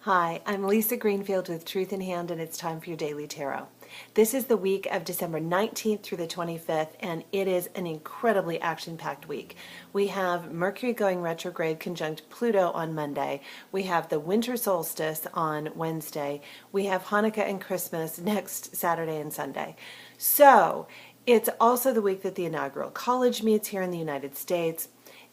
Hi, I'm Lisa Greenfield with Truth in Hand, and it's time for your Daily Tarot. This is the week of December 19th through the 25th, and it is an incredibly action-packed week. We have Mercury going retrograde conjunct Pluto on Monday. We have the winter solstice on Wednesday. We have Hanukkah and Christmas next Saturday and Sunday. So it's also the week that the inaugural college meets here in the United States,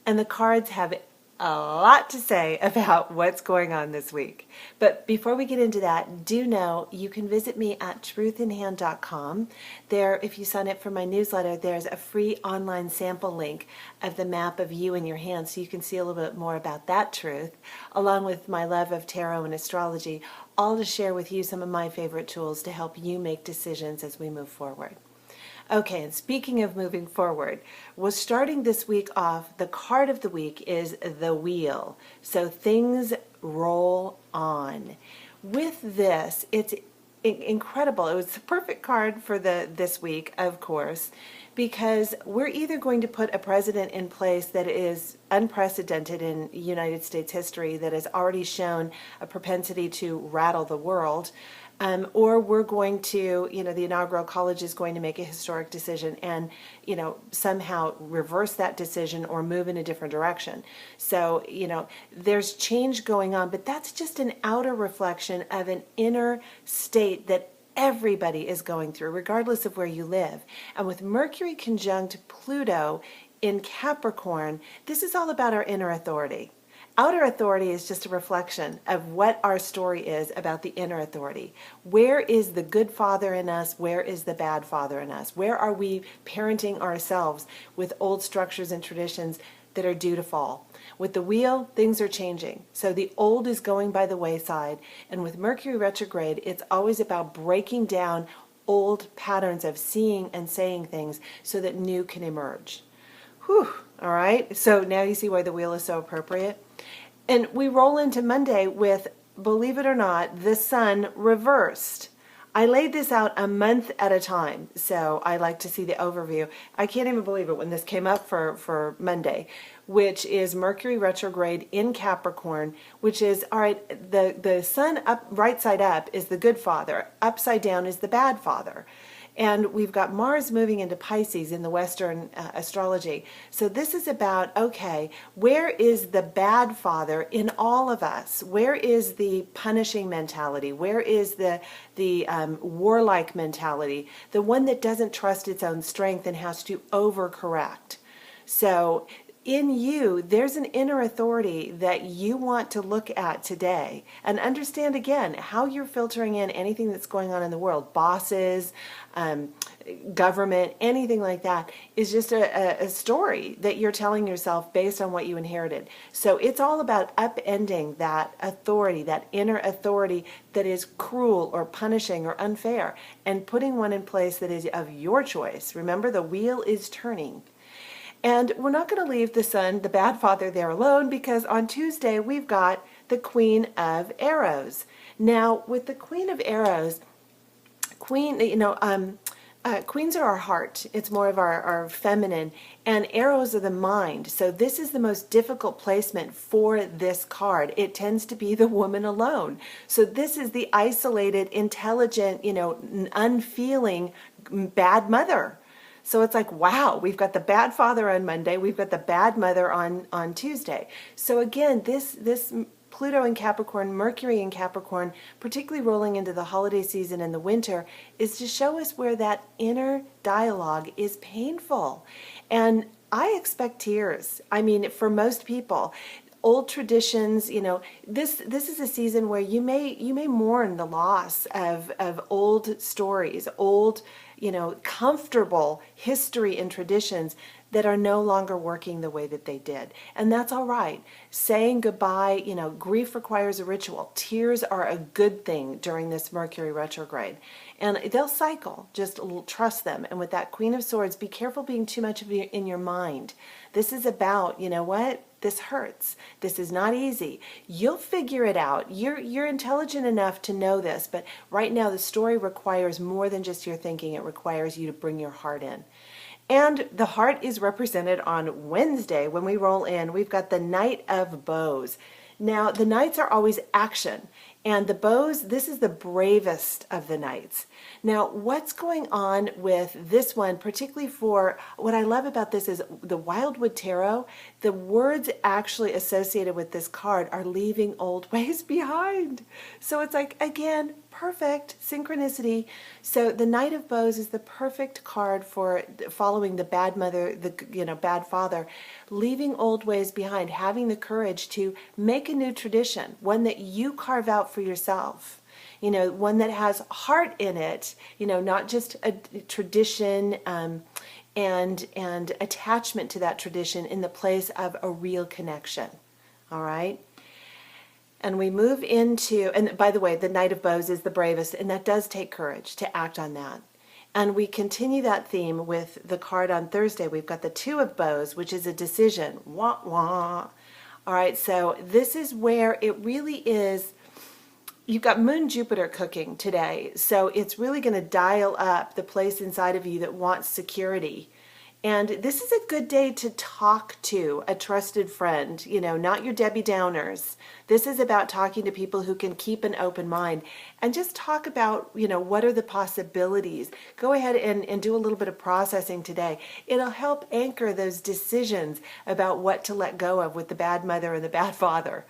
and the cards have a lot to say about what's going on this week. But before we get into that, do know you can visit me at truthinhand.com. There, if you sign up for my newsletter, there's a free online sample link of the map of you and your hand, so you can see a little bit more about that truth, along with my love of tarot and astrology, all to share with you some of my favorite tools to help you make decisions as we move forward. Okay, and speaking of moving forward, we're starting this week off, the card of the week is the Wheel. So things roll on. With this, it's incredible. It was the perfect card for this week, of course, because we're either going to put a president in place that is unprecedented in United States history, that has already shown a propensity to rattle the world, or we're going to, the inaugural college is going to make a historic decision and, somehow reverse that decision or move in a different direction. So, there's change going on, but that's just an outer reflection of an inner state that everybody is going through, regardless of where you live. And with Mercury conjunct Pluto in Capricorn, this is all about our inner authority. Outer authority is just a reflection of what our story is about the inner authority. Where is the good father in us? Where is the bad father in us? Where are we parenting ourselves with old structures and traditions that are due to fall? With the Wheel, things are changing. So the old is going by the wayside. And with Mercury retrograde, it's always about breaking down old patterns of seeing and saying things so that new can emerge. Whew, all right. So now you see why the Wheel is so appropriate. And we roll into Monday with, believe it or not, the Sun reversed. I laid this out a month at a time, so I like to see the overview. I can't even believe it when this came up for Monday, which is Mercury retrograde in Capricorn, which is, all right, the Sun up, right side up is the good father, upside down is the bad father. And we've got Mars moving into Pisces in the Western astrology. So this is about, okay, where is the bad father in all of us? Where is the punishing mentality? Where is the warlike mentality? The one that doesn't trust its own strength and has to overcorrect. So in you, there's an inner authority that you want to look at today and understand again how you're filtering in anything that's going on in the world. Bosses, government, anything like that is just a story that you're telling yourself based on what you inherited. So it's all about upending that authority, that inner authority that is cruel or punishing or unfair, and putting one in place that is of your choice. Remember, the wheel is turning. And we're not going to leave the Sun, the bad father, there alone, because on Tuesday we've got the Queen of Arrows. Now, with the Queen of Arrows, queens are our heart. It's more of our feminine, and arrows are the mind. So this is the most difficult placement for this card. It tends to be the woman alone. So this is the isolated, intelligent, unfeeling bad mother. So it's like, wow, we've got the bad father on Monday, we've got the bad mother on Tuesday. So again, this Pluto in Capricorn, Mercury in Capricorn, particularly rolling into the holiday season and the winter, is to show us where that inner dialogue is painful. And I expect tears. I mean, for most people, old traditions, this is a season where you may mourn the loss of old stories, old, comfortable history and traditions that are no longer working the way that they did. And that's all right. Saying goodbye, grief requires a ritual. Tears are a good thing during this Mercury retrograde. And they'll cycle, just trust them. And with that Queen of Swords, be careful being too much in your mind. This is about, this hurts. This is not easy. You'll figure it out. You're intelligent enough to know this, but right now the story requires more than just your thinking. It requires you to bring your heart in. And the heart is represented on Wednesday when we roll in. We've got the Knight of Bows. Now, the Knights are always action. And the bows, this is the bravest of the knights. Now, what's going on with this one, particularly for what I love about this is the Wildwood Tarot, the words actually associated with this card are leaving old ways behind. So it's like, again, perfect synchronicity. So the Knight of Bows is the perfect card for following the bad mother, the bad father, leaving old ways behind, having the courage to make a new tradition, one that you carve out for yourself. One that has heart in it, not just a tradition and attachment to that tradition in the place of a real connection. All right? And we move into, and by the way, the Knight of Bows is the bravest, and that does take courage to act on that. And we continue that theme with the card on Thursday. We've got the Two of Bows, which is a decision. Wah, wah. All right, so this is where it really is. You've got Moon Jupiter cooking today, so it's really going to dial up the place inside of you that wants security. And this is a good day to talk to a trusted friend, not your Debbie Downers. This is about talking to people who can keep an open mind and just talk about, what are the possibilities. Go ahead and do a little bit of processing today. It'll help anchor those decisions about what to let go of with the bad mother and the bad father.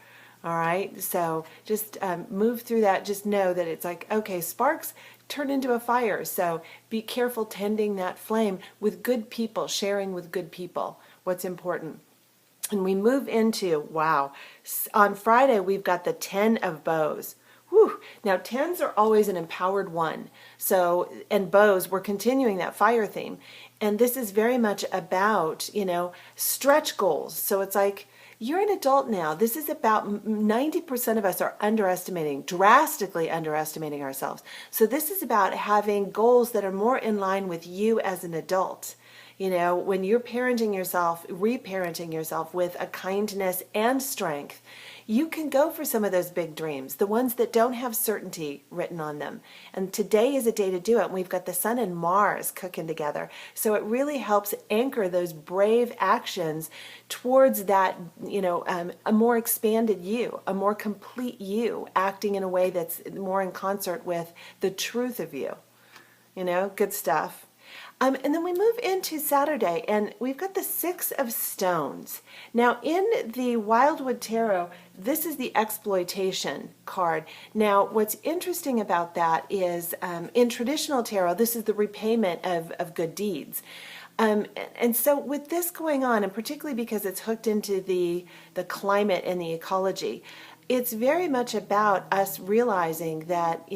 All right, so just move through that. Just know that it's like, okay, sparks turn into a fire. So be careful tending that flame with good people, sharing with good people what's important. And we move into, wow, on Friday we've got the 10 of Bows. Whew. Now, 10s are always an empowered one. So, and bows, we're continuing that fire theme. And this is very much about, stretch goals. So it's like, you're an adult now. This is about 90% of us are drastically underestimating ourselves. So this is about having goals that are more in line with you as an adult. When you're parenting yourself, reparenting yourself with a kindness and strength, you can go for some of those big dreams, the ones that don't have certainty written on them. And today is a day to do it. And we've got the Sun and Mars cooking together. So it really helps anchor those brave actions towards that, a more expanded you, a more complete you, acting in a way that's more in concert with the truth of you. Good stuff. And then we move into Saturday, and we've got the Six of Stones. Now, in the Wildwood Tarot, this is the exploitation card. Now, what's interesting about that is in traditional tarot, this is the repayment of good deeds. And so with this going on, and particularly because it's hooked into the climate and the ecology, it's very much about us realizing that,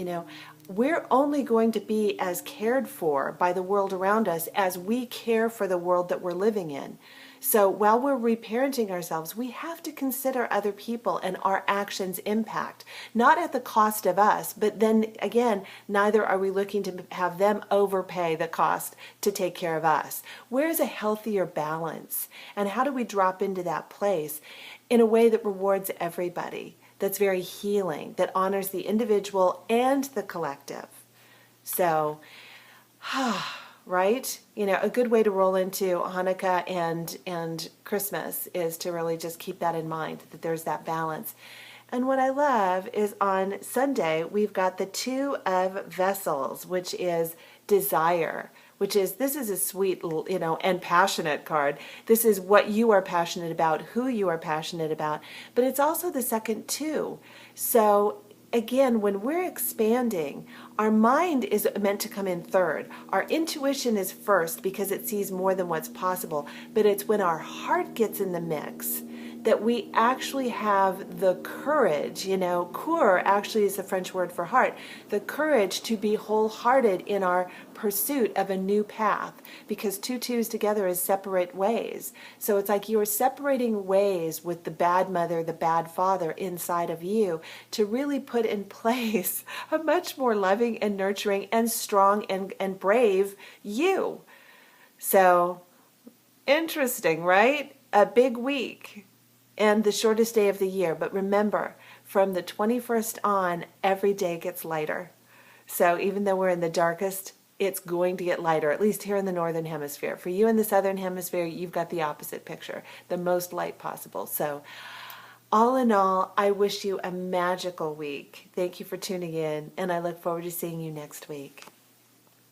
we're only going to be as cared for by the world around us as we care for the world that we're living in. So while we're reparenting ourselves, we have to consider other people and our actions' impact, not at the cost of us, but then again, neither are we looking to have them overpay the cost to take care of us. Where's a healthier balance? And how do we drop into that place in a way that rewards everybody? That's very healing, that honors the individual and the collective. So, right? A good way to roll into Hanukkah and Christmas is to really just keep that in mind, that there's that balance. And what I love is on Sunday, we've got the Two of Vessels, which is desire, this is a sweet, and passionate card. This is what you are passionate about, who you are passionate about, but it's also the second two. So again, when we're expanding, our mind is meant to come in third. Our intuition is first because it sees more than what's possible, but it's when our heart gets in the mix that we actually have the courage, cœur actually is the French word for heart, the courage to be wholehearted in our pursuit of a new path, because two twos together is separate ways. So it's like you are separating ways with the bad mother, the bad father inside of you to really put in place a much more loving and nurturing and strong and brave you. So interesting, right? A big week. And the shortest day of the year. But remember, from the 21st on, every day gets lighter. So even though we're in the darkest, it's going to get lighter, at least here in the Northern Hemisphere. For you in the Southern Hemisphere, you've got the opposite picture, the most light possible. So All in all, I wish you a magical week. Thank you for tuning in, and I look forward to seeing you next week.